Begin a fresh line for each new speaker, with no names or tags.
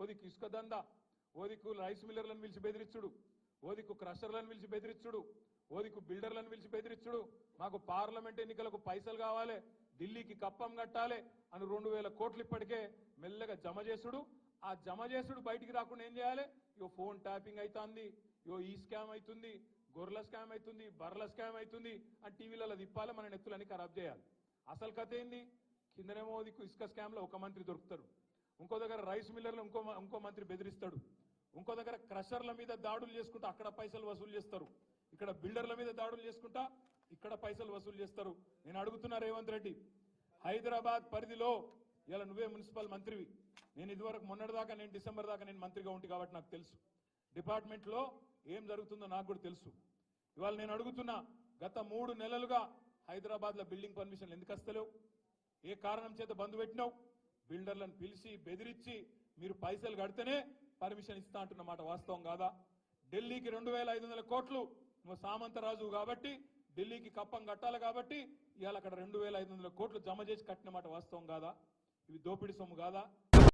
ఓదికు ఇసుక దందా, ఓదికు రైస్ మిల్లర్లను పిలిచి బెదిరించుడు, ఓదికు క్రషర్లను పిలిచి బెదిరించుడు, ఓదికు బిల్డర్లను పిలిచి బెదిరించుడు, మాకు పార్లమెంట్ ఎన్నికలకు పైసలు కావాలి, ఢిల్లీకి కప్పం కట్టాలి అని 2000 కోట్లు ఇప్పటికే మెల్లగా జమ చేసుడు. ఆ జమ చేసుడు బయటికి రాకుండా ఏం చేయాలి? ఇగో ఫోన్ ట్యాపింగ్ అవుతుంది, ఇగో ఈ స్కామ్ అవుతుంది, గొర్రెల స్కామ్ అవుతుంది, బర్రెల స్కామ్ అవుతుంది అని టీవీలలో తిప్పాలి, మన నెత్తులని ఖరాబ్ చేయాలి. అసలు కథ ఏంది? కిందనేమో ఇసుక స్కామ్ లో ఒక మంత్రి దొరుకుతారు, ఇంకో దగ్గర రైస్ మిల్లర్లు ఇంకో మంత్రి బెదిరిస్తాడు, ఇంకో దగ్గర క్రషర్ల మీద దాడులు చేసుకుంటా అక్కడ పైసలు వసూలు చేస్తారు, ఇక్కడ బిల్డర్ల మీద దాడులు చేసుకుంటా ఇక్కడ పైసలు వసూలు చేస్తారు. నేను అడుగుతున్నా రేవంత్ రెడ్డి, హైదరాబాద్ పరిధిలో ఇలా నువ్వే మున్సిపల్ మంత్రివి, నేను ఇదివరకు మొన్నటిదాకా నేను డిసెంబర్ దాకా నేను మంత్రిగా ఉంటి కాబట్టి నాకు తెలుసు డిపార్ట్మెంట్ లో ఏం జరుగుతుందో నాకు కూడా తెలుసు. ఇవాళ నేను అడుగుతున్నా, గత 3 నెలలుగా హైదరాబాద్ లో బిల్డింగ్ పర్మిషన్లు ఎందుకు వస్తలేవు? ఏ కారణం చేత బంద్ పెట్టినావు? బిల్డర్లను పిలిచి బెదిరించి మీరు పైసలు కడితేనే పర్మిషన్ ఇస్తా అంటున్న మాట వాస్తవం కాదా? ఢిల్లీకి 2500 కోట్లు నువ్వు సామంతరాజు కాబట్టి ఢిల్లీకి కప్పం కట్టాలి కాబట్టి ఇవాళ అక్కడ 2500 కోట్లు జమ చేసి కట్టిన మాట వాస్తవం కాదా? ఇవి దోపిడీ సొమ్ము కాదా?